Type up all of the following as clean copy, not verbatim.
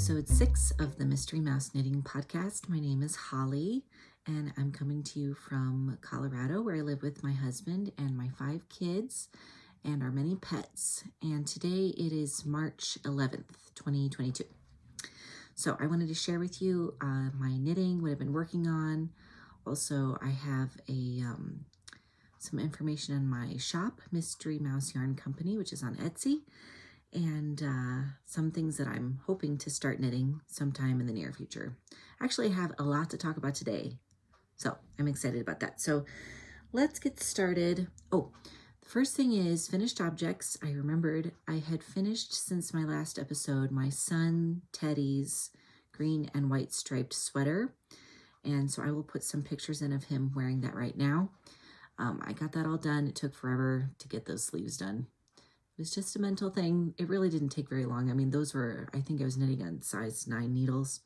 episode 6 of the Mystery Mouse Knitting Podcast. My name is Holly, and I'm coming to you from Colorado, where I live with my husband and my 5 kids and our many pets. And today it is March 11th, 2022. So I wanted to share with you my knitting, what I've been working on. Also, I have some information on my shop, Mystery Mouse Yarn Company, which is on Etsy, and some things that I'm hoping to start knitting sometime in the near future. Actually, I have a lot to talk about today, so I'm excited about that. So let's get started. Oh, the first thing is finished objects. I remembered I had finished, since my last episode, my son Teddy's green and white striped sweater, and so I will put some pictures in of him wearing that right now. I got that all done. It took forever to get those sleeves done. It was just a mental thing. It really didn't take very long. I mean, those were, I think I was knitting on size 9 needles.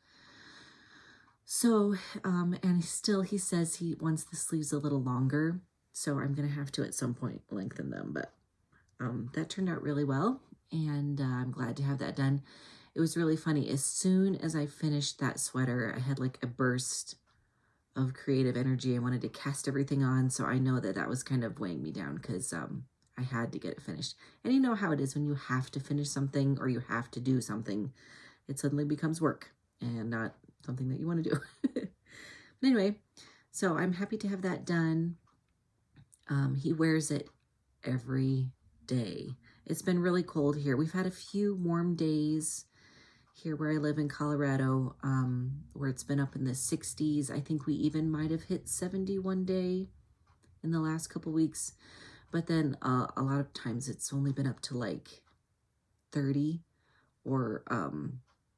So, and still he says he wants the sleeves a little longer. So I'm going to have to at some point lengthen them. But that turned out really well. And I'm glad to have that done. It was really funny. As soon as I finished that sweater, I had like a burst of creative energy. I wanted to cast everything on. So I know that that was kind of weighing me down because I had to get it finished. And you know how it is when you have to finish something or you have to do something, it suddenly becomes work and not something that you want to do. But anyway, so I'm happy to have that done. He wears it every day. It's been really cold here. We've had a few warm days here where I live in Colorado, where it's been up in the 60s. I think we even might have hit 70 one day in the last couple weeks. But then a lot of times it's only been up to like 30 or,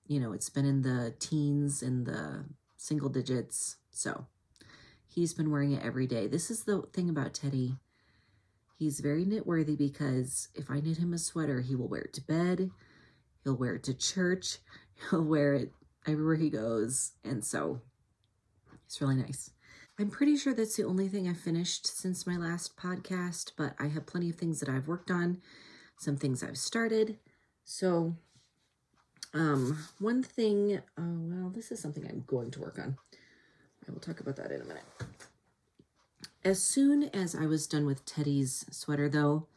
it's been in the teens, in the single digits. So he's been wearing it every day. This is the thing about Teddy. He's very knit worthy because if I knit him a sweater, he will wear it to bed. He'll wear it to church. He'll wear it everywhere he goes. And so it's really nice. I'm pretty sure that's the only thing I've finished since my last podcast, but I have plenty of things that I've worked on, some things I've started. So one thing, this is something I'm going to work on. I will talk about that in a minute. As soon as I was done with Teddy's sweater, though,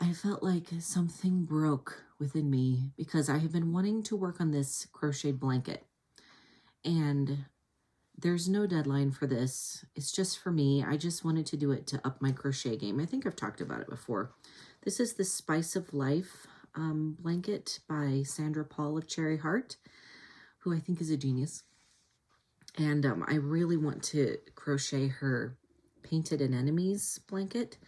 I felt like something broke within me because I have been wanting to work on this crocheted blanket. And there's no deadline for this. It's just for me. I just wanted to do it to up my crochet game. I think I've talked about it before. This is the Spice of Life blanket by Sandra Paul of Cherry Heart, who I think is a genius. And I really want to crochet her Painted Anemones blanket.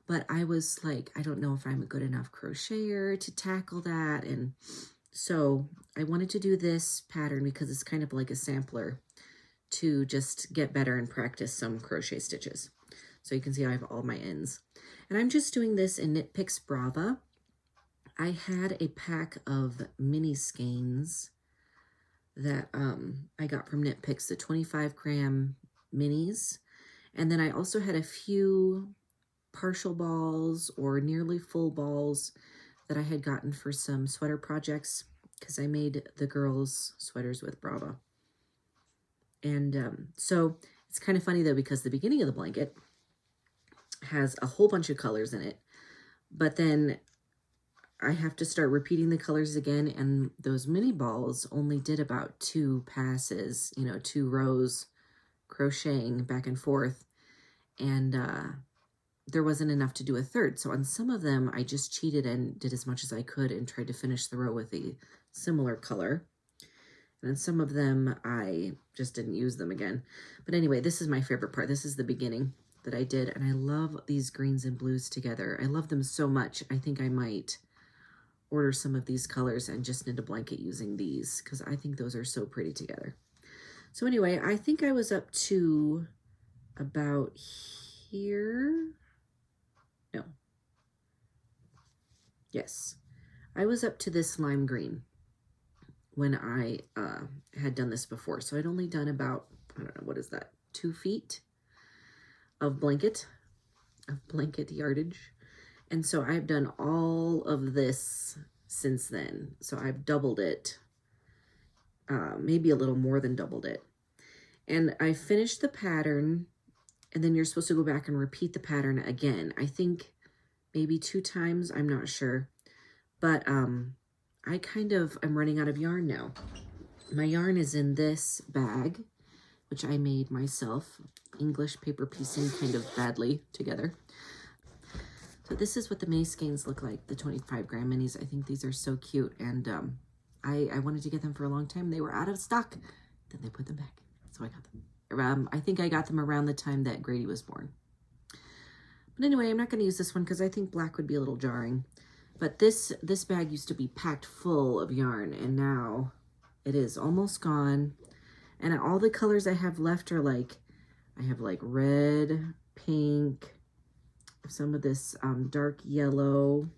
But I was like, I don't know if I'm a good enough crocheter to tackle that. And so I wanted to do this pattern because it's kind of like a sampler to just get better and practice some crochet stitches. So you can see I have all my ends. And I'm just doing this in Knit Picks Brava. I had a pack of mini skeins that I got from Knit Picks, the 25-gram minis. And then I also had a few partial balls or nearly full balls that I had gotten for some sweater projects because I made the girls' sweaters with Brava. And so it's kind of funny, though, because the beginning of the blanket has a whole bunch of colors in it. But then I have to start repeating the colors again. And those mini balls only did about 2 passes, 2 rows crocheting back and forth. And there wasn't enough to do a third. So on some of them, I just cheated and did as much as I could and tried to finish the row with a similar color. And some of them, I just didn't use them again. But anyway, this is my favorite part. This is the beginning that I did. And I love these greens and blues together. I love them so much. I think I might order some of these colors and just knit a blanket using these because I think those are so pretty together. So anyway, I think I was up to about here. No. Yes. I was up to this lime green when I had done this before. So I'd only done about, I don't know, what is that? 2 feet of blanket yardage. And so I've done all of this since then. So I've doubled it maybe a little more than doubled it. And I finished the pattern, and then you're supposed to go back and repeat the pattern again. I think maybe 2 times, I'm not sure. But I'm running out of yarn now. My yarn is in this bag, which I made myself, English paper piecing kind of badly together. So this is what the May skeins look like, the 25-gram minis. I think these are so cute, and I wanted to get them for a long time. They were out of stock. Then they put them back, so I got them. I think I got them around the time that Grady was born. But anyway, I'm not going to use this one because I think black would be a little jarring. But this bag used to be packed full of yarn, and now it is almost gone. And all the colors I have left are like, I have like red, pink, some of this dark yellow.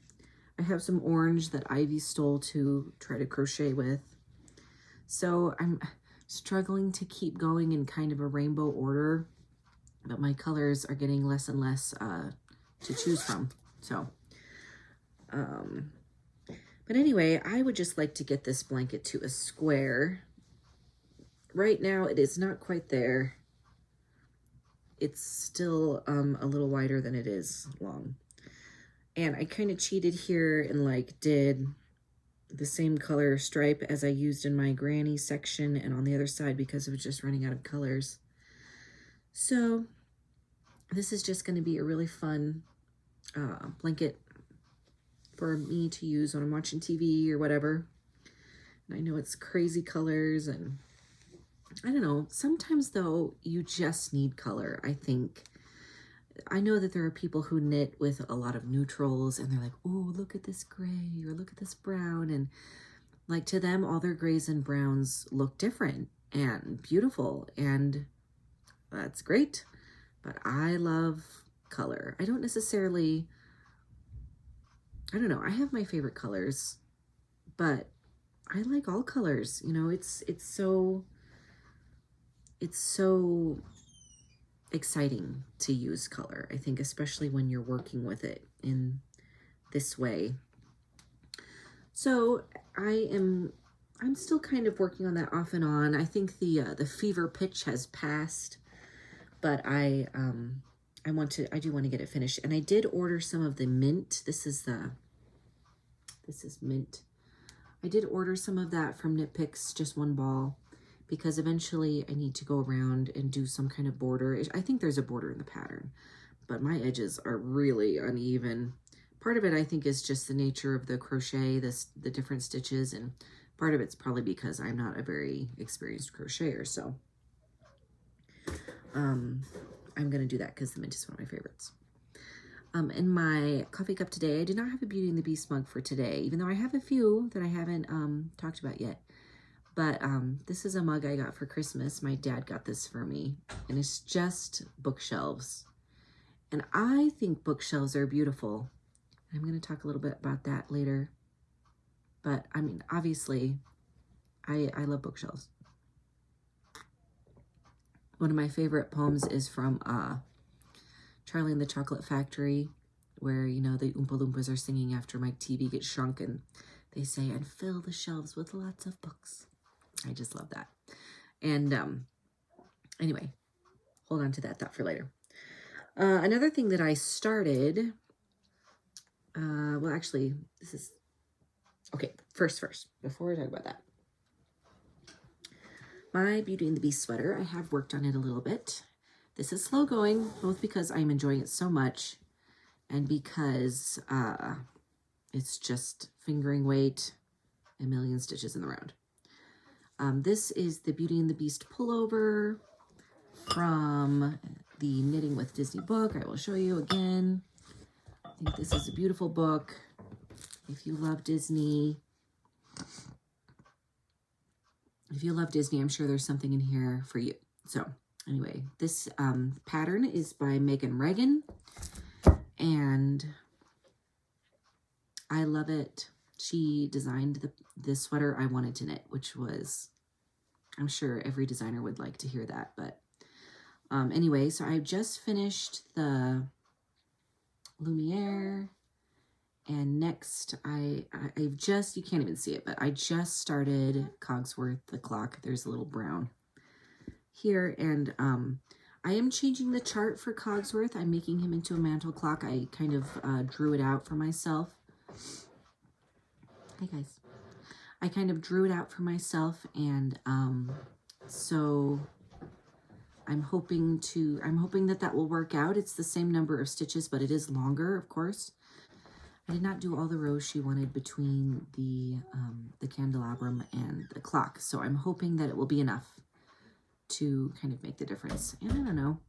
I have some orange that Ivy stole to try to crochet with. So I'm struggling to keep going in kind of a rainbow order, but my colors are getting less and less to choose from. So, but anyway, I would just like to get this blanket to a square. Right now, it is not quite there. It's still a little wider than it is long. And I kind of cheated here and like did the same color stripe as I used in my granny section and on the other side because I was just running out of colors. So this is just going to be a really fun blanket for me to use when I'm watching TV or whatever. And I know it's crazy colors, and I don't know, sometimes though you just need color. I know that there are people who knit with a lot of neutrals and they're like, oh, look at this gray or look at this brown, and like to them all their grays and browns look different and beautiful, and that's great. But I love color. I don't necessarily, I don't know, I have my favorite colors, but I like all colors. You know, it's so exciting to use color, I think, especially when you're working with it in this way. So I'm still kind of working on that off and on. I think the fever pitch has passed, but I do want to get it finished. And I did order some of the mint. This is mint. I did order some of that from Knit Picks, just one ball, because eventually I need to go around and do some kind of border. I think there's a border in the pattern, but my edges are really uneven. Part of it, I think, is just the nature of the crochet, the different stitches, and part of it's probably because I'm not a very experienced crocheter. So I'm going to do that because the mint is one of my favorites. In my coffee cup today, I did not have a Beauty and the Beast mug for today, even though I have a few that I haven't talked about yet. But this is a mug I got for Christmas. My dad got this for me, and it's just bookshelves. And I think bookshelves are beautiful. I'm going to talk a little bit about that later. But I mean, obviously, I love bookshelves. One of my favorite poems is from Charlie and the Chocolate Factory, where, you know, the Oompa Loompas are singing after Mike TV gets shrunk, and they say, and fill the shelves with lots of books. I just love that. And anyway, hold on to that thought for later. Another thing that I started, well, actually, this is, okay, first, before I talk about that. My Beauty and the Beast sweater, I have worked on it a little bit. This is slow going, both because I'm enjoying it so much and because it's just fingering weight, a million stitches in the round. This is the Beauty and the Beast pullover from the Knitting with Disney book. I will show you again. I think this is a beautiful book. If you love Disney, I'm sure there's something in here for you. So anyway, this pattern is by Meghan Regan, and I love it. She designed the sweater I wanted to knit, which was, I'm sure every designer would like to hear that. But anyway, so I just finished the Lumiere, And next, I've just, you can't even see it, but I just started Cogsworth, the clock. There's a little brown here. And I am changing the chart for Cogsworth. I'm making him into a mantle clock. I kind of drew it out for myself. Hey guys. I kind of drew it out for myself, and so I'm hoping that will work out. It's the same number of stitches, but it is longer, of course. I did not do all the rows she wanted between the candelabrum and the clock, so I'm hoping that it will be enough to kind of make the difference. And I don't know.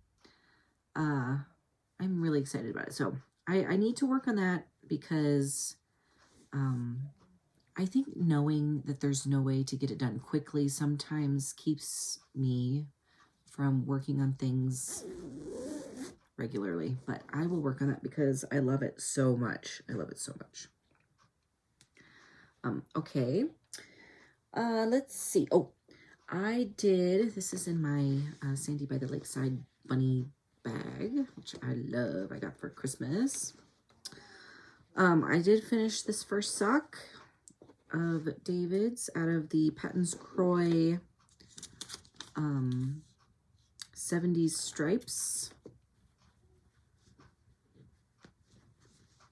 I'm really excited about it. So I need to work on that because I think knowing that there's no way to get it done quickly sometimes keeps me from working on things regularly, but I will work on that because I love it so much. I love it so much. Okay. Let's see. Oh, this is in my Sandy by the Lakeside bunny bag, which I love. I got for Christmas. I did finish this first sock of David's out of the Patton's Croix 70s stripes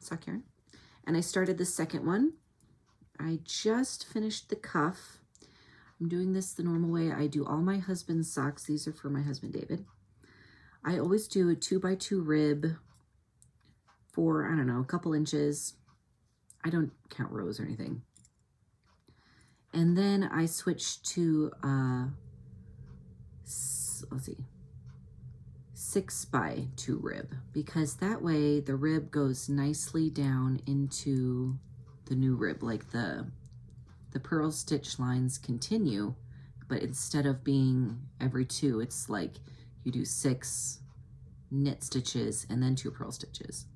sock yarn. And I started the second one. I just finished the cuff. I'm doing this the normal way. I do all my husband's socks. These are for my husband, David. I always do a 2x2 rib for, I don't know, a couple inches. I don't count rows or anything. And then I switched to, let's see, 6x2 rib, because that way the rib goes nicely down into the new rib. Like the purl stitch lines continue, but instead of being every 2, it's like you do 6 knit stitches and then 2 purl stitches.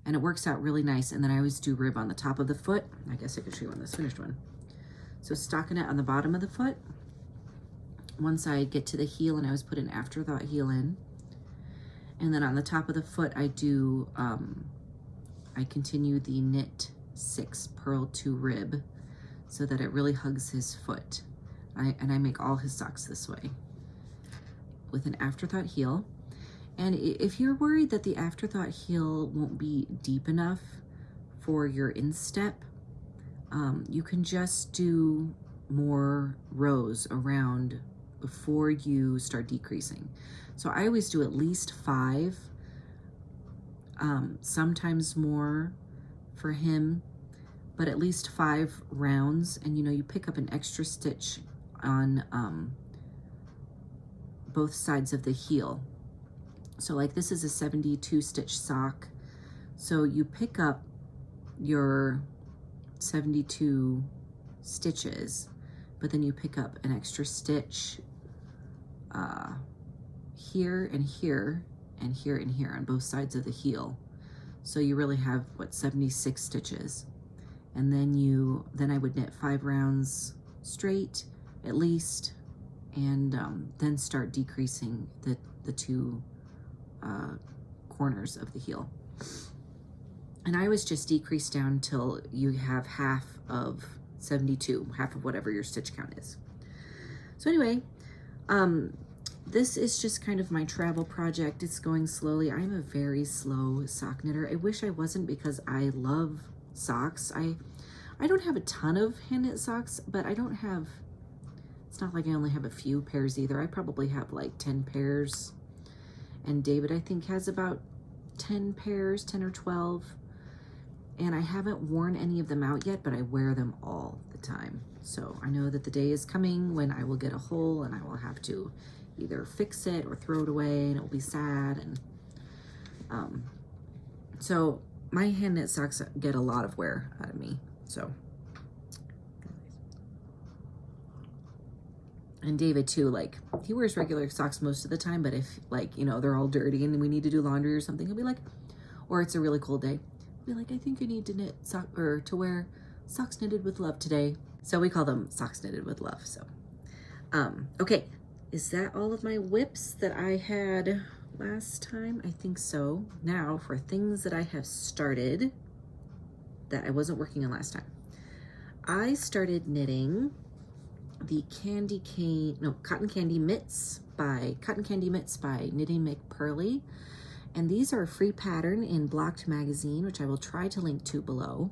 And it works out really nice. And then I always do rib on the top of the foot. I guess I could show you on this finished one. So stockinette on the bottom of the foot. Once I get to the heel, and I always put an afterthought heel in. And then on the top of the foot, I do, I continue the knit 6 purl 2 rib so that it really hugs his foot. And I make all his socks this way with an afterthought heel. And if you're worried that the afterthought heel won't be deep enough for your instep, you can just do more rows around before you start decreasing. So I always do at least 5, sometimes more for him, but at least 5 rounds. And you pick up an extra stitch on both sides of the heel. So like this is a 72 stitch sock. So you pick up your 72 stitches, but then you pick up an extra stitch here and here and here and here on both sides of the heel. So you really have, what, 76 stitches. And then I would knit 5 rounds straight at least, and then start decreasing the 2 corners of the heel. And I always just decrease down till you have half of 72, half of whatever your stitch count is. So anyway, this is just kind of my travel project. It's going slowly. I'm a very slow sock knitter. I wish I wasn't, because I love socks. I don't have a ton of hand knit socks, but I don't have, it's not like I only have a few pairs either. I probably have like 10 pairs. And David, I think, has about 10 pairs, 10 or 12. And I haven't worn any of them out yet, but I wear them all the time. So I know that the day is coming when I will get a hole and I will have to either fix it or throw it away, and it will be sad. And so my hand knit socks get a lot of wear out of me. So, and David too, like, he wears regular socks most of the time, but if, like, they're all dirty and we need to do laundry or something, he'll be like, or it's a really cold day, he'll be like, I think you need to knit to wear socks knitted with love today. So we call them socks knitted with love. So, okay. Is that all of my whips that I had last time? I think so. Now for things that I have started. that I wasn't working on last time. I started knitting the Cotton Candy Mitts by Knitting McPurley. And these are a free pattern in Blocked Magazine, which I will try to link to below.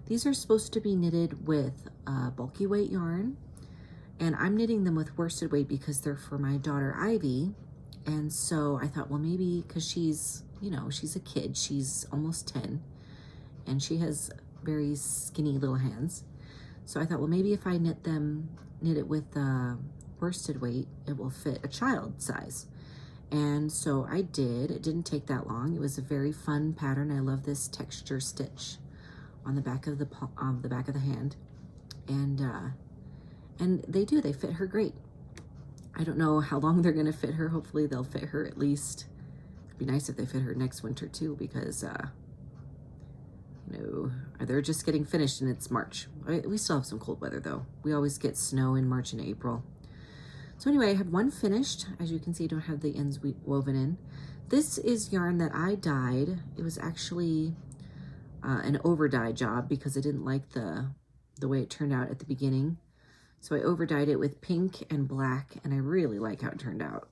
These are supposed to be knitted with bulky weight yarn, and I'm knitting them with worsted weight because they're for my daughter Ivy. And so I thought, well, maybe because she's, you know, she's a kid, she's almost 10, and she has very skinny little hands. So I thought, well, maybe if I knit it with worsted weight, it will fit a child size. And so I did. It didn't take that long. It was a very fun pattern. I love this texture stitch on the back of the hand, and they fit her great. I don't know how long they're going to fit her. Hopefully they'll fit her at least. It'd be nice if they fit her next winter too, because you know, they're just getting finished and it's March. We still have some cold weather though. We always get snow in March and April. So anyway, I have one finished. As you can see, I don't have the ends woven in. This is yarn that I dyed. It was actually an over dye job because I didn't like the way it turned out at the beginning. So I over dyed it with pink and black, and I really like how it turned out.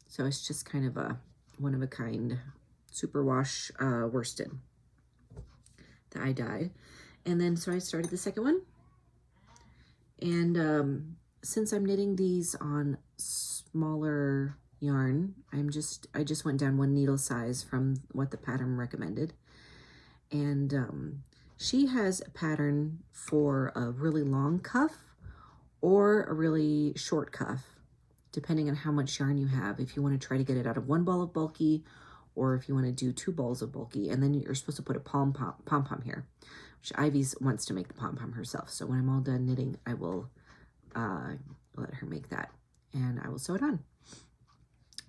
So it's just kind of a one-of-a-kind superwash worsted that I dyed. And then so I started the second one. And since I'm knitting these on smaller yarn, I just went down one needle size from what the pattern recommended. And she has a pattern for a really long cuff or a really short cuff, depending on how much yarn you have. If you want to try to get it out of one ball of bulky, or if you want to do 2 balls of bulky, and then you're supposed to put a pom-pom here, which Ivy wants to make the pom-pom herself. So when I'm all done knitting, I will let her make that, and I will sew it on.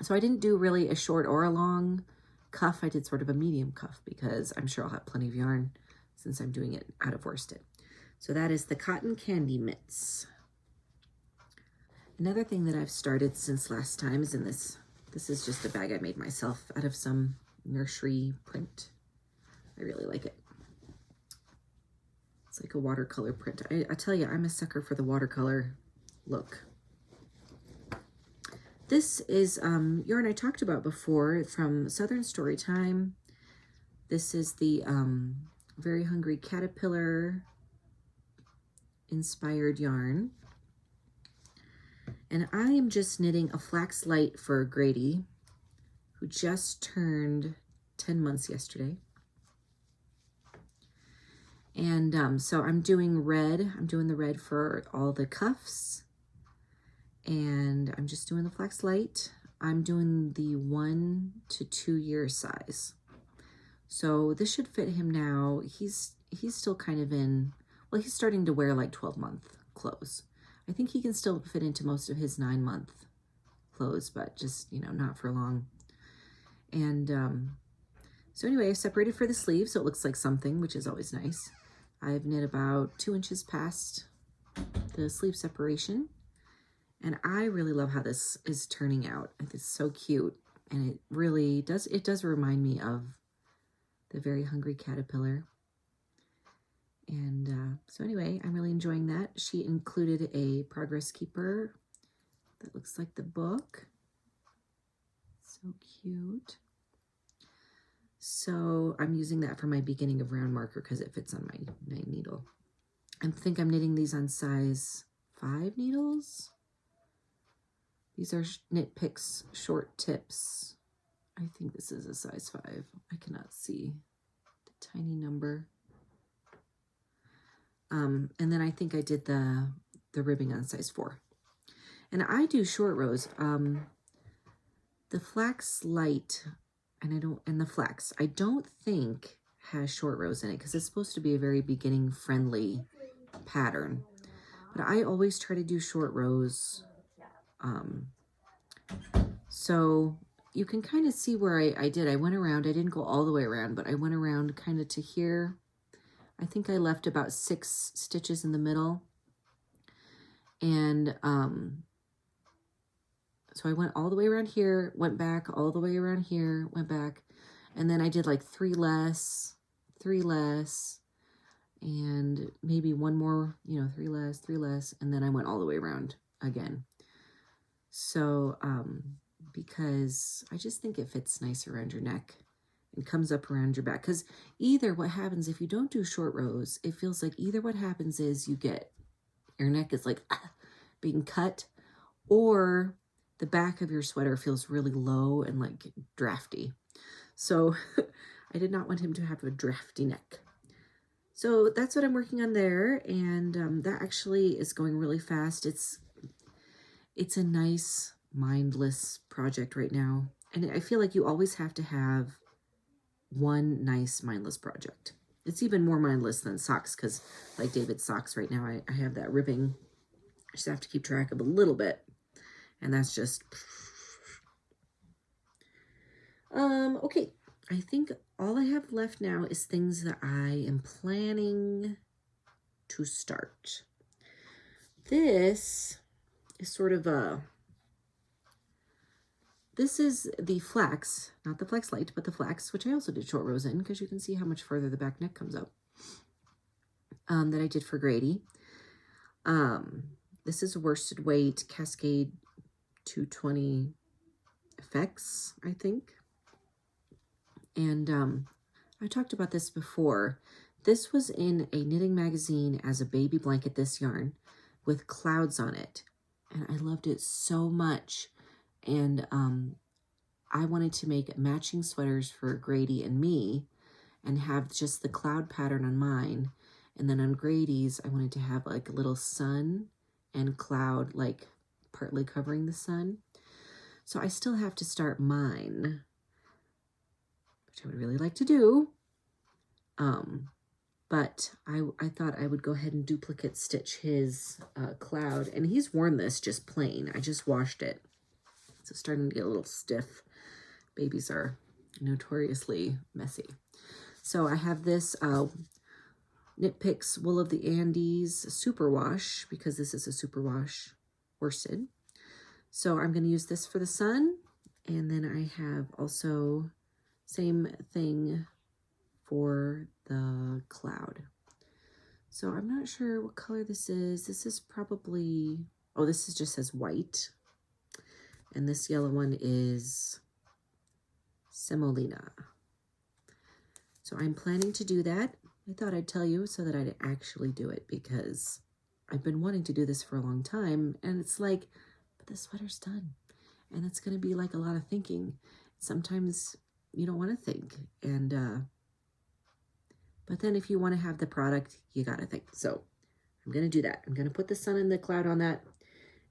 So I didn't do really a short or a long cuff. I did sort of a medium cuff because I'm sure I'll have plenty of yarn since I'm doing it out of worsted. So that is the Cotton Candy Mitts. Another thing that I've started since last time is in this. This is just a bag I made myself out of some nursery print. I really like it. It's like a watercolor print. I tell you, I'm a sucker for the watercolor look. This is yarn I talked about before from Southern Storytime. This is the Very Hungry Caterpillar inspired yarn. And I am just knitting a flax light for Grady, who just turned 10 months yesterday. And so I'm doing red. I'm doing the red for all the cuffs. And I'm just doing the flax light. I'm doing the 1 to 2 year size. So this should fit him now. He's still kind of in, well, he's starting to wear like 12-month clothes. I think he can still fit into most of his 9-month clothes, but just, you know, not for long. And so anyway, I've separated for the sleeve, so it looks like something, which is always nice. I've knit about 2 inches past the sleeve separation. And I really love how this is turning out. I think it's so cute. And it really does, it does remind me of the Very Hungry Caterpillar. And so anyway, I'm really enjoying that. She included a progress keeper that looks like the book. So cute. So I'm using that for my beginning of round marker because it fits on my needle. I think I'm knitting these on size 5 needles. These are Knit Picks short tips. I think this is a size 5. I cannot see the tiny number. And then I think I did the ribbing on size 4. And I do short rows. The flax light, and the flax, I don't think has short rows in it because it's supposed to be a very beginning friendly pattern. But I always try to do short rows. So you can kind of see where I did. I went around, I didn't go all the way around, but I went around kind of to here. I think I left about 6 stitches in the middle. And so I went all the way around here, went back all the way around here, went back. And then I did like 3 3 less, and maybe one more, 3 less, and then I went all the way around again. So, because I just think it fits nice around your neck and comes up around your back. Because either what happens if you don't do short rows, it feels like either what happens is your neck is like being cut, or the back of your sweater feels really low and like drafty. So I did not want him to have a drafty neck. So that's what I'm working on there, and that actually is going really fast. It's a nice, mindless project right now, and I feel like you always have to have one nice, mindless project. It's even more mindless than socks, because like David's socks right now, I have that ripping. I just have to keep track of a little bit, and that's just... Okay. I think all I have left now is things that I am planning to start. This is sort of this is the flax, not the flax light, but the flax, which I also did short rows in, because you can see how much further the back neck comes up, that I did for Grady. This is a worsted weight Cascade 220 effects, I think. And I talked about this before. This was in a knitting magazine as a baby blanket, this yarn, with clouds on it. And I loved it so much. And I wanted to make matching sweaters for Grady and me and have just the cloud pattern on mine. And then on Grady's, I wanted to have like a little sun and cloud, like partly covering the sun. So I still have to start mine, which I would really like to do. But I thought I would go ahead and duplicate stitch his cloud. And he's worn this just plain. I just washed it. So it's starting to get a little stiff. Babies are notoriously messy. So I have this Knit Picks Wool of the Andes Superwash, because this is a superwash worsted. So I'm going to use this for the sun. And then I have also same thing for the cloud. So I'm not sure what color this is. This is probably, oh, this is just says white. And this yellow one is semolina. So I'm planning to do that. I thought I'd tell you so that I'd actually do it, because I've been wanting to do this for a long time. And it's like, but the sweater's done. And it's going to be like a lot of thinking. Sometimes you don't want to think. And, but then if you want to have the product, you got to think. So I'm going to do that. I'm going to put the sun and the cloud on that.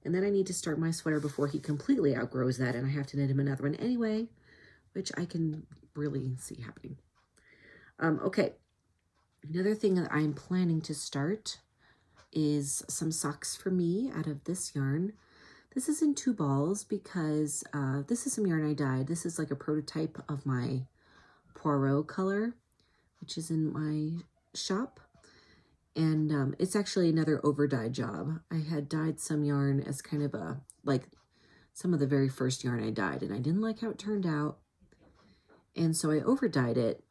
And then I need to start my sweater before he completely outgrows that. And I have to knit him another one anyway, which I can really see happening. Okay. Another thing that I'm planning to start is some socks for me out of this yarn. This is in 2 balls because this is some yarn I dyed. This is like a prototype of my Poirot color, which is in my shop. And it's actually another over dye job. I had dyed some yarn as kind of a, like some of the very first yarn I dyed, and I didn't like how it turned out. And so I over dyed it,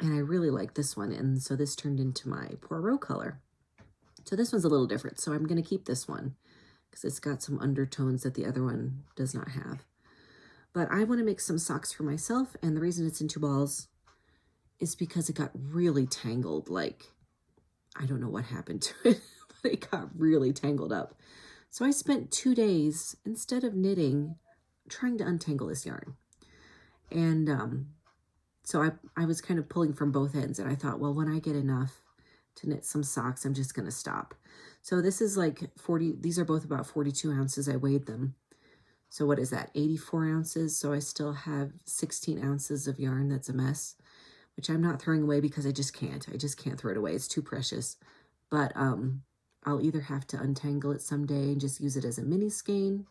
and I really like this one. And so this turned into my Poirot color. So this one's a little different. So I'm going to keep this one because it's got some undertones that the other one does not have. But I want to make some socks for myself. And the reason it's in 2 balls is because it got really tangled. Like, I don't know what happened to it, but it got really tangled up. So I spent 2 days, instead of knitting, trying to untangle this yarn. And so I was kind of pulling from both ends, and I thought, well, when I get enough to knit some socks, I'm just going to stop. So this is like 40, these are both about 42 ounces. I weighed them. So what is that? 84 ounces. So I still have 16 ounces of yarn. That's a mess, which I'm not throwing away because I just can't. I just can't throw it away. It's too precious. But I'll either have to untangle it someday and just use it as a mini skein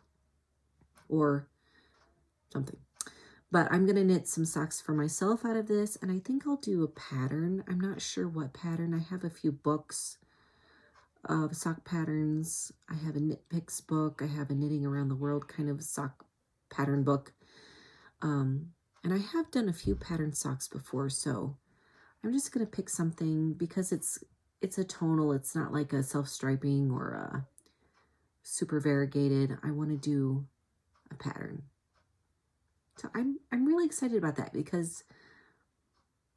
or something. But I'm going to knit some socks for myself out of this, and I think I'll do a pattern. I'm not sure what pattern. I have a few books of sock patterns. I have a Knit Picks book. I have a Knitting Around the World kind of sock pattern book. And I have done a few pattern socks before, so I'm just going to pick something because it's a tonal. It's not like a self-striping or a super variegated. I want to do a pattern. So I'm really excited about that because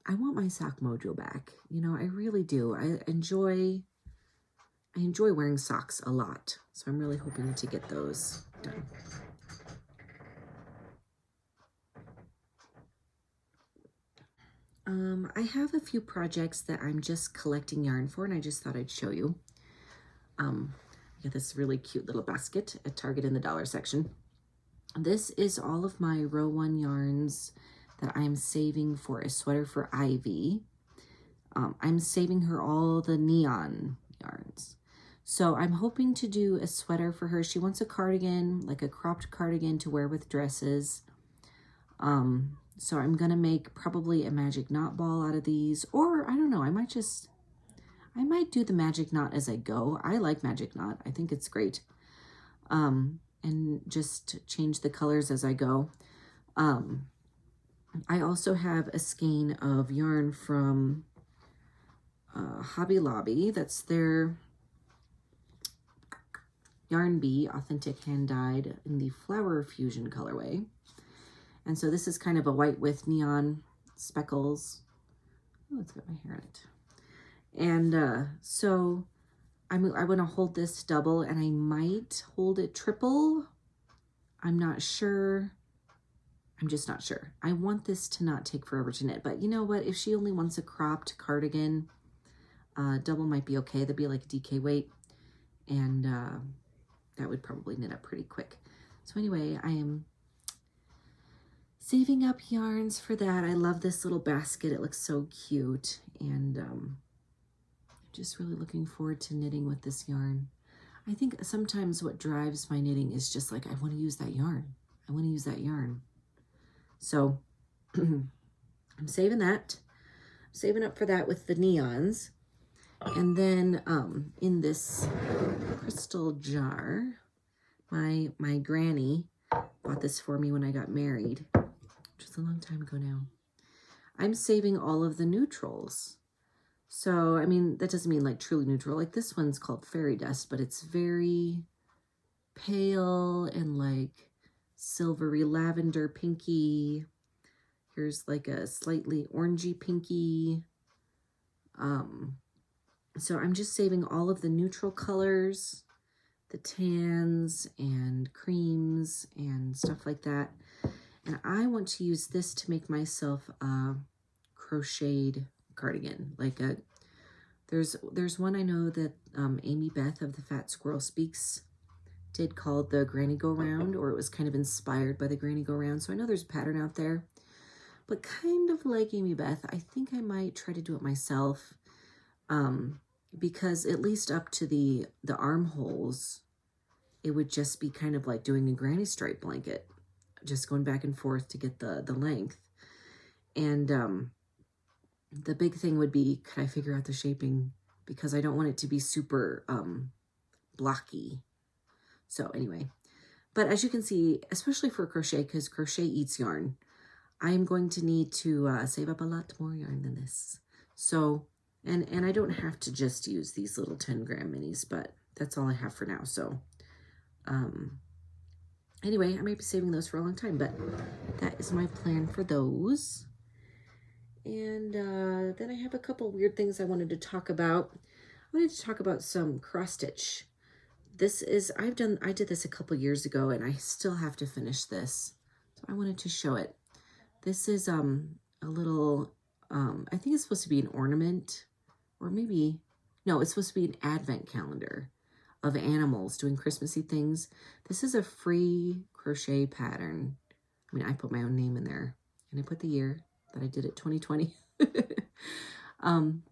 I want my sock mojo back. You know, I really do. I enjoy wearing socks a lot. So I'm really hoping to get those done. I have a few projects that I'm just collecting yarn for, and I just thought I'd show you. I got this really cute little basket at Target in the dollar section. This is all of my row 1 yarns that I'm saving for a sweater for Ivy. I'm saving her all the neon yarns. So I'm hoping to do a sweater for her. She wants a cardigan, like a cropped cardigan to wear with dresses. So I'm going to make probably a magic knot ball out of these, or I don't know, I might do the magic knot as I go. I like magic knot. I think it's great. And just change the colors as I go. I also have a skein of yarn from Hobby Lobby. That's their Yarn Bee Authentic Hand Dyed in the Flower Fusion colorway. And so this is kind of a white with neon speckles. Oh, it's got my hair in it. And so I want to hold this double, and I might hold it triple. I'm not sure. I'm just not sure. I want this to not take forever to knit, but you know what? If she only wants a cropped cardigan, double might be okay. That'd be like a DK weight, and that would probably knit up pretty quick. So anyway, I am saving up yarns for that. I love this little basket. It looks so cute, and just really looking forward to knitting with this yarn. I think sometimes what drives my knitting is just like, I want to use that yarn. I want to use that yarn. So I'm saving that. I'm saving up for that with the neons. And then in this crystal jar, my granny bought this for me when I got married, which is a long time ago now. I'm saving all of the neutrals. So, I mean, that doesn't mean like truly neutral. Like this one's called Fairy Dust, but it's very pale and like silvery lavender pinky. Here's like a slightly orangey pinky. So I'm just saving all of the neutral colors, the tans and creams and stuff like that. And I want to use this to make myself a crocheted cardigan. Like there's one I know that Amy Beth of the Fat Squirrel Speaks did called the Granny Go Round, or it was kind of inspired by the Granny Go Round. So I know there's a pattern out there, but kind of like Amy Beth, I think I might try to do it myself, because at least up to the armholes, it would just be kind of like doing a granny stripe blanket, just going back and forth to get the length. And the big thing would be, could I figure out the shaping? Because I don't want it to be super blocky. So anyway, but as you can see, especially for crochet, because crochet eats yarn, I am going to need to save up a lot more yarn than this. So, and I don't have to just use these little 10-gram minis, but that's all I have for now. So anyway, I might be saving those for a long time, but that is my plan for those. And then I have a couple weird things I wanted to talk about. I wanted to talk about some cross stitch. This is, I did this a couple years ago, and I still have to finish this. So I wanted to show it. This is a little, I think it's supposed to be an ornament, or maybe, no, it's supposed to be an advent calendar of animals doing Christmassy things. This is a free crochet pattern. I mean, I put my own name in there, and I put the year that I did it, 2020.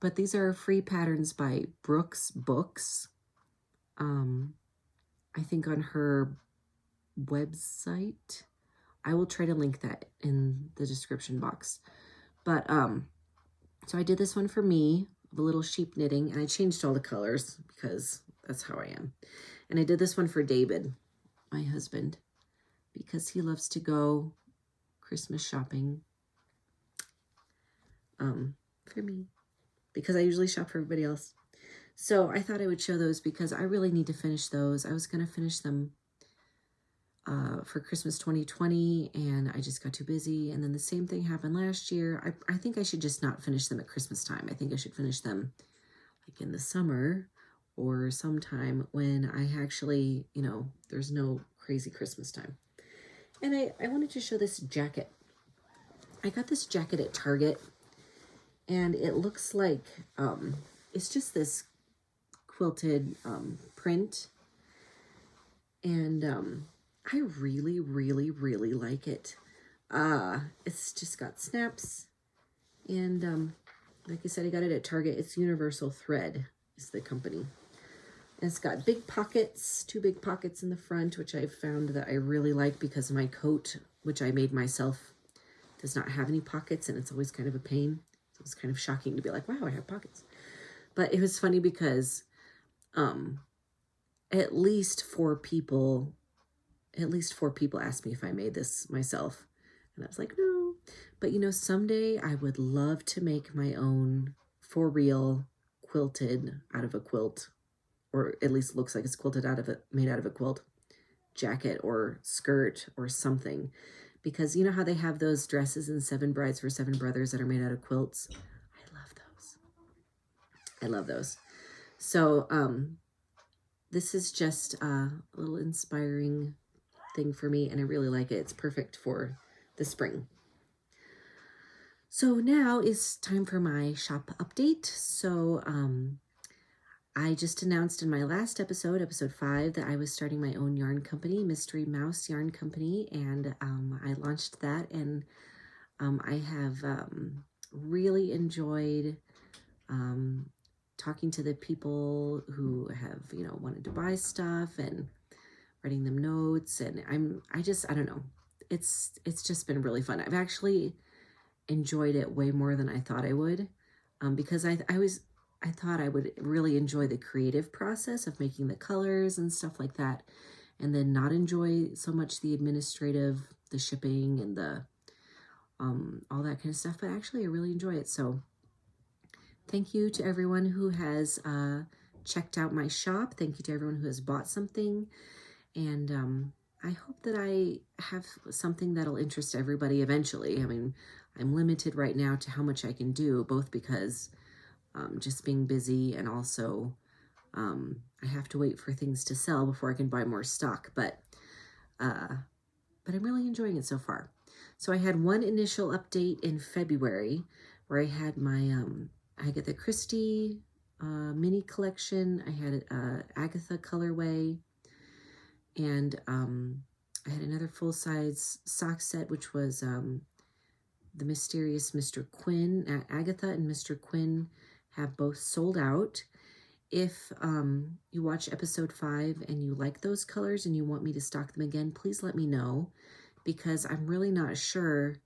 But these are free patterns by Brooks Books. I think on her website. I will try to link that in the description box. But so I did this one for me, the little sheep knitting, and I changed all the colors because that's how I am. And I did this one for David, my husband, because he loves to go Christmas shopping. for me because I usually shop for everybody else. So I thought I would show those because I really need to finish those. I was going to finish them for Christmas 2020 and I just got too busy. And then the same thing happened last year. I think I should just not finish them at Christmas time. I think I should finish them like in the summer or sometime when I actually, you know, there's no crazy Christmas time. And I wanted to show this jacket. I got this jacket at Target and it looks like it's just this quilted print. And I really, really, really like it. It's just got snaps. And like I said, I got it at Target. It's Universal Thread is the company. And it's got big pockets, 2 big pockets in the front, which I've found that I really like because my coat, which I made myself, does not have any pockets, and it's always kind of a pain. So it's kind of shocking to be like, wow, I have pockets. But it was funny because at least four people asked me if I made this myself. And I was like, no. But you know, someday I would love to make my own for real quilted out of a quilt, or at least looks like it's quilted made out of a quilt jacket or skirt or something. Because you know how they have those dresses in 7 Brides for 7 Brothers that are made out of quilts? I love those. I love those. So this is just a little inspiring thing for me, and I really like it. It's perfect for the spring. So now is time for my shop update. So I just announced in my last episode, episode 5, that I was starting my own yarn company, Mystery Mouse Yarn Company, and I launched that, and I have really enjoyed talking to the people who have, you know, wanted to buy stuff and writing them notes, and I don't know, it's just been really fun. I've actually enjoyed it way more than I thought I would, because I thought I would really enjoy the creative process of making the colors and stuff like that, and then not enjoy so much the administrative, the shipping and the all that kind of stuff. But actually I really enjoy it. So thank you to everyone who has checked out my shop. Thank you to everyone who has bought something. And I hope that I have something that'll interest everybody eventually. I mean, I'm limited right now to how much I can do, both because just being busy, and also I have to wait for things to sell before I can buy more stock. But I'm really enjoying it so far. So I had one initial update in February where I had my Agatha Christie mini collection. I had Agatha colorway, and I had another full-size sock set, which was the Mysterious Mr. Quinn. Agatha and Mr. Quinn have both sold out. If you watch episode 5 and you like those colors and you want me to stock them again, please let me know, because I'm really not sure,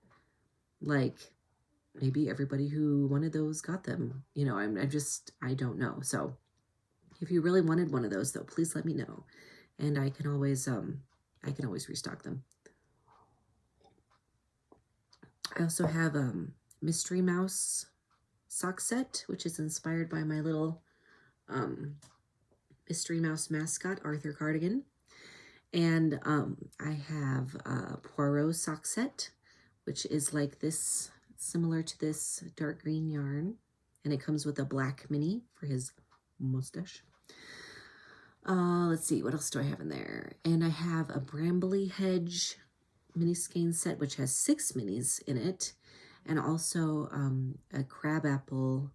like, maybe everybody who wanted those got them. You know, I don't know. So if you really wanted one of those, though, please let me know, and I can always restock them. I also have Mystery Mouse sock set, which is inspired by my little Mystery Mouse mascot, Arthur Cardigan. And I have a Poirot sock set, which is like this, similar to this dark green yarn. And it comes with a black mini for his mustache. Let's see, what else do I have in there? And I have a Brambly Hedge mini skein set, which has 6 minis in it. And also a crabapple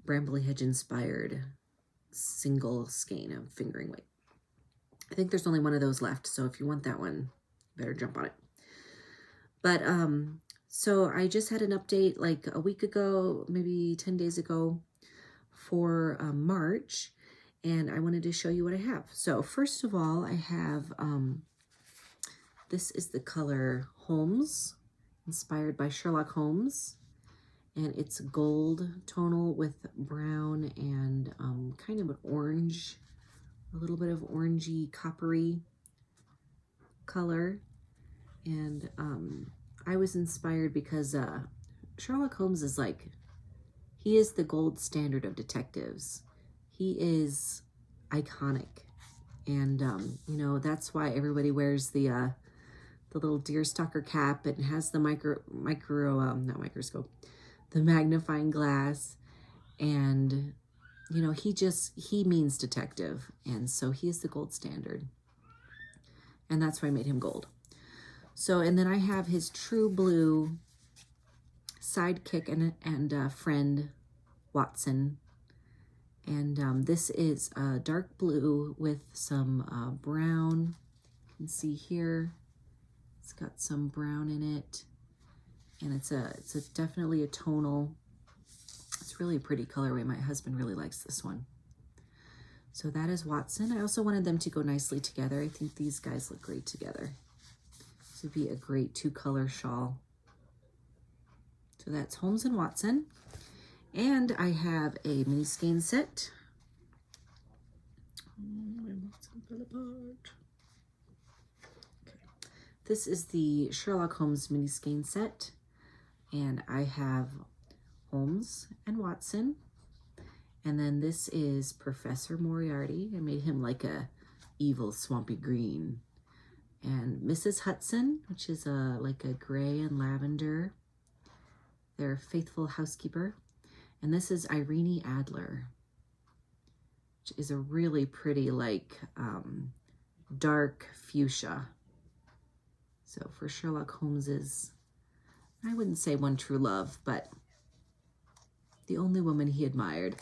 Brambly Hedge inspired single skein of fingering weight. I think there's only one of those left, so if you want that one, better jump on it. But so I just had an update like a week ago, maybe 10 days ago, for March, and I wanted to show you what I have. So first of all, I have this is the color Holmes, inspired by Sherlock Holmes, and it's gold tonal with brown and kind of an orange, a little bit of orangey coppery color. And I was inspired because Sherlock Holmes is like he is the gold standard of detectives. He is iconic. And, you know, that's why everybody wears the little deerstalker cap and has the not microscope, the magnifying glass. And, you know, he means detective. And so he is the gold standard. And that's why I made him gold. So, and then I have his true blue sidekick and friend, Watson. And this is dark blue with some brown. You can see here, it's got some brown in it. And it's definitely a tonal. It's really a pretty colorway. My husband really likes this one. So that is Watson. I also wanted them to go nicely together. I think these guys look great together. This would be a great 2-color shawl. So that's Holmes and Watson. And I have a mini skein set. Okay. This is the Sherlock Holmes mini skein set. And I have Holmes and Watson. And then this is Professor Moriarty. I made him like a evil swampy green. And Mrs. Hudson, which is like a gray and lavender. Their faithful housekeeper. And this is Irene Adler, which is a really pretty, like, dark fuchsia. So for Sherlock Holmes's, I wouldn't say one true love, but the only woman he admired.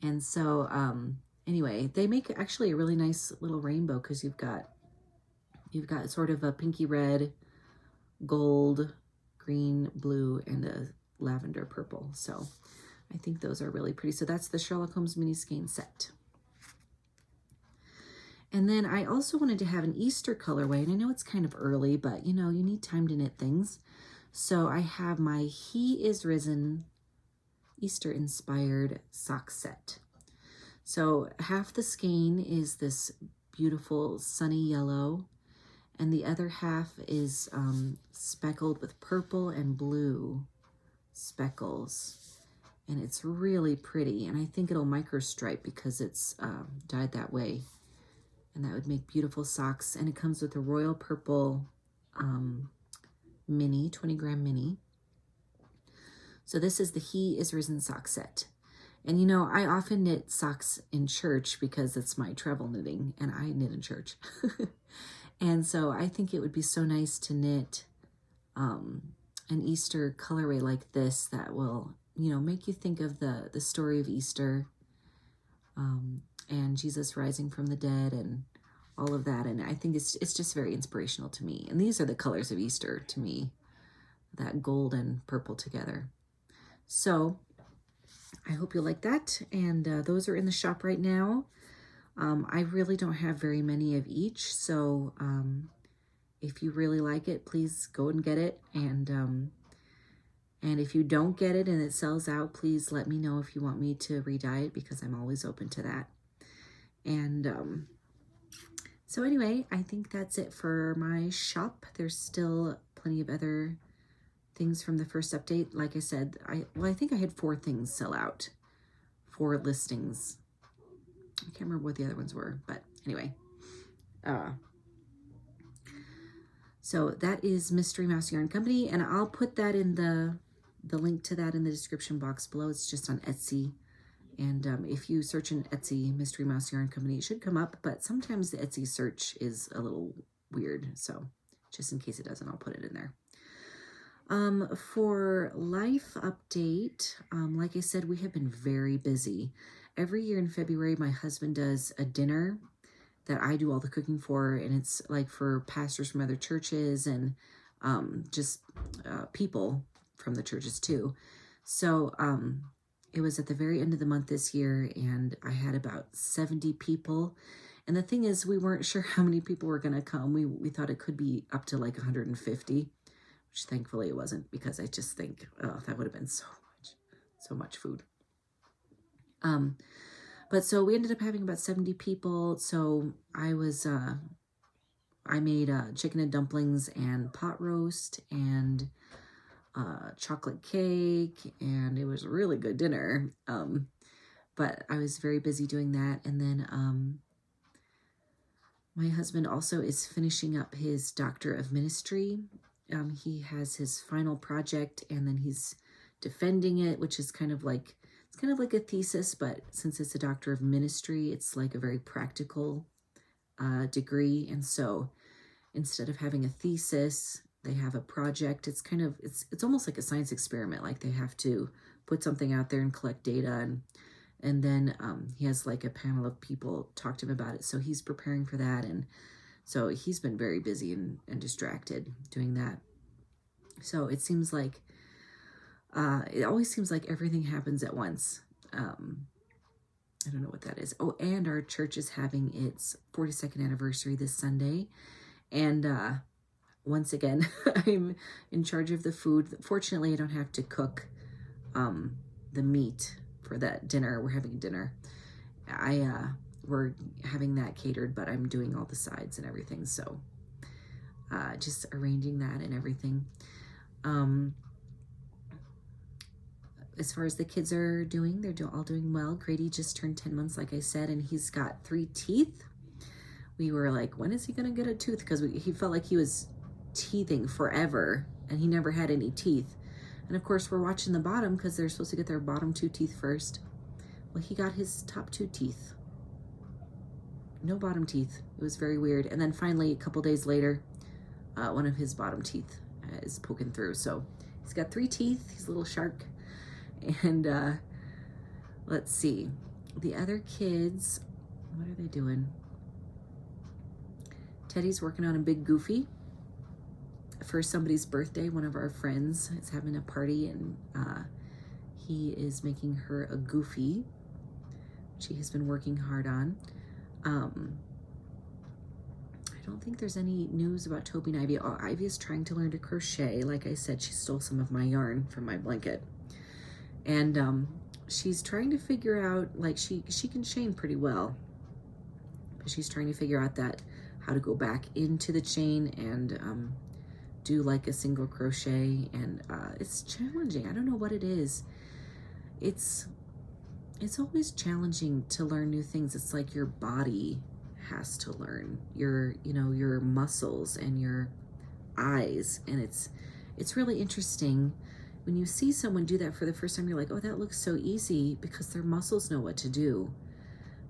And so, anyway, they make actually a really nice little rainbow because you've got sort of a pinky red, gold, green, blue, and a lavender purple. So I think those are really pretty. So that's the Sherlock Holmes mini skein set. And then I also wanted to have an Easter colorway, and I know it's kind of early, but you know, you need time to knit things. So I have my He Is Risen Easter inspired sock set. So half the skein is this beautiful sunny yellow, and the other half is speckled with purple and blue speckles, and it's really pretty. And I think it'll micro stripe because it's dyed that way, and that would make beautiful socks. And it comes with a royal purple mini, 20-gram mini. So this is the He Is Risen sock set. And you know, I often knit socks in church because it's my travel knitting, and I knit in church. And so I think it would be so nice to knit an Easter colorway like this that will, you know, make you think of the story of Easter and Jesus rising from the dead and all of that. And I think it's just very inspirational to me. And these are the colors of Easter to me, that gold and purple together. So I hope you'll like that. And those are in the shop right now. I really don't have very many of each. So if you really like it, please go and get it. And if you don't get it and it sells out, please let me know if you want me to re-dye it, because I'm always open to that. And so anyway, I think that's it for my shop. There's still plenty of other things from the first update. Like I said, I think I had 4 things sell out, 4 listings. I can't remember what the other ones were, but anyway. So that is Mystery Mouse Yarn Company, and I'll put that in the link to that in the description box below. It's just on Etsy. And if you search in Etsy, Mystery Mouse Yarn Company, it should come up, but sometimes the Etsy search is a little weird. So just in case it doesn't, I'll put it in there. For life update, like I said, we have been very busy. Every year in February, my husband does a dinner that I do all the cooking for, and it's like for pastors from other churches and just people from the churches too. So it was at the very end of the month this year, and I had about 70 people. And the thing is, we weren't sure how many people were going to come. We thought it could be up to like 150. Which thankfully it wasn't, because I just think, oh, that would have been so much food. But so we ended up having about 70 people. So I made chicken and dumplings and pot roast, and chocolate cake, and it was a really good dinner. But I was very busy doing that. And then my husband also is finishing up his Doctor of Ministry. He has his final project, and then he's defending it, which is kind of like a thesis, but since it's a Doctor of Ministry, it's like a very practical degree. And so instead of having a thesis, they have a project. It's kind of, it's almost like a science experiment. Like they have to put something out there and collect data, and then he has like a panel of people talk to him about it. So he's preparing for that. And so he's been very busy and distracted doing that. So it seems like, it always seems like everything happens at once. I don't know what that is. Oh, and our church is having its 42nd anniversary this Sunday. And once again, I'm in charge of the food. Fortunately, I don't have to cook the meat for that dinner. We're having dinner. We're having that catered, but I'm doing all the sides and everything. So just arranging that and everything. As far as the kids are doing, they're all doing well. Grady just turned 10 months, like I said, and he's got 3 teeth. We were like, when is he going to get a tooth? Because he felt like he was teething forever, and he never had any teeth. And of course, we're watching the bottom because they're supposed to get their bottom 2 teeth first. Well, he got his top 2 teeth. No bottom teeth. It was very weird. And then finally, a couple days later, one of his bottom teeth is poking through. So he's got 3 teeth. He's a little shark. And let's see. The other kids, what are they doing? Teddy's working on a big goofy for somebody's birthday. One of our friends is having a party, and he is making her a goofy, which he has been working hard on. I don't think there's any news about Toby and Ivy. Oh, Ivy is trying to learn to crochet. Like I said, she stole some of my yarn from my blanket. And she's trying to figure out, like, she can chain pretty well. But she's trying to figure out how to go back into the chain and do like a single crochet. And it's challenging. I don't know what it is. It's always challenging to learn new things. It's like your body has to learn, your muscles and your eyes. And it's really interesting when you see someone do that for the first time. You're like, oh, that looks so easy, because their muscles know what to do.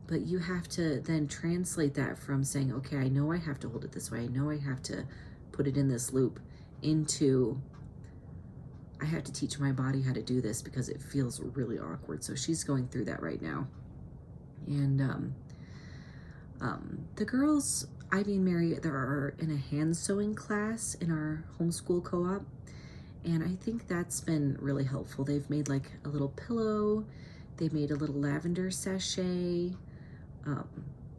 But you have to then translate that from saying, okay, I know I have to hold it this way, I know I have to put it in this loop, into I have to teach my body how to do this because it feels really awkward. So she's going through that right now. And the girls, Ivy and Mary, they are in a hand sewing class in our homeschool co-op. And I think that's been really helpful. They've made like a little pillow. They made a little lavender sachet,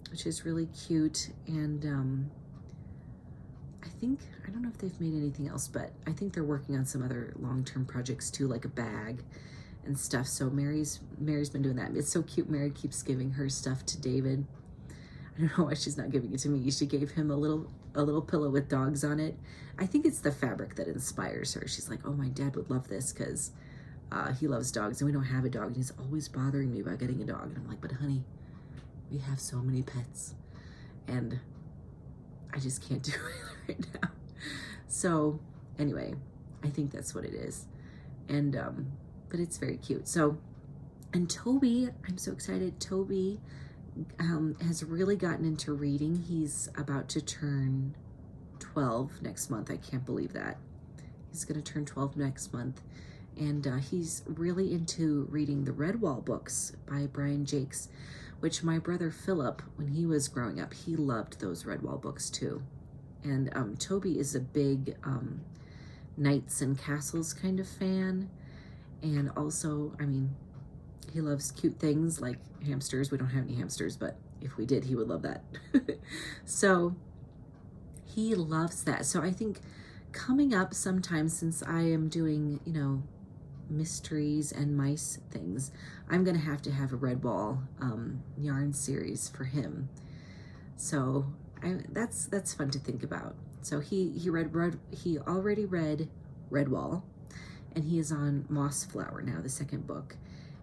which is really cute. And I don't know if they've made anything else, but I think they're working on some other long-term projects too, like a bag and stuff. So Mary's been doing that. It's so cute. Mary keeps giving her stuff to David. I don't know why she's not giving it to me. She gave him a little pillow with dogs on it. I think it's the fabric that inspires her. She's like, oh, my dad would love this because he loves dogs, and we don't have a dog, and he's always bothering me about getting a dog. And I'm like, but honey, we have so many pets, and I just can't do it right now. So anyway, I think that's what it is. And but it's very cute. So, and Toby, I'm so excited. Toby has really gotten into reading. He's about to turn 12 next month. I can't believe that. He's going to turn 12 next month. And he's really into reading the Redwall books by Brian Jakes, which my brother Philip, when he was growing up, he loved those Redwall books too. And Toby is a big knights and castles kind of fan. And also, I mean, he loves cute things like hamsters. We don't have any hamsters, but if we did, he would love that. So he loves that. So I think coming up sometime, since I am doing, mysteries and mice things, I'm going to have a Redwall yarn series for him. So that's fun to think about. So he already read Redwall. and he is on Mossflower now, the second book.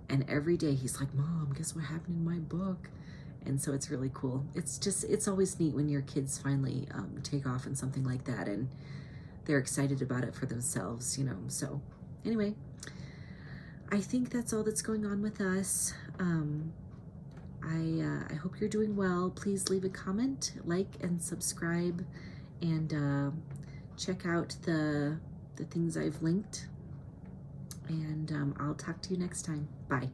And every day he's like, Mom, guess what happened in my book? And so it's really cool. It's always neat when your kids finally take off in something like that and they're excited about it for themselves, you know. So anyway, I think that's all that's going on with us. I hope you're doing well. Please leave a comment, like, and subscribe, and check out the things I've linked. And I'll talk to you next time. Bye.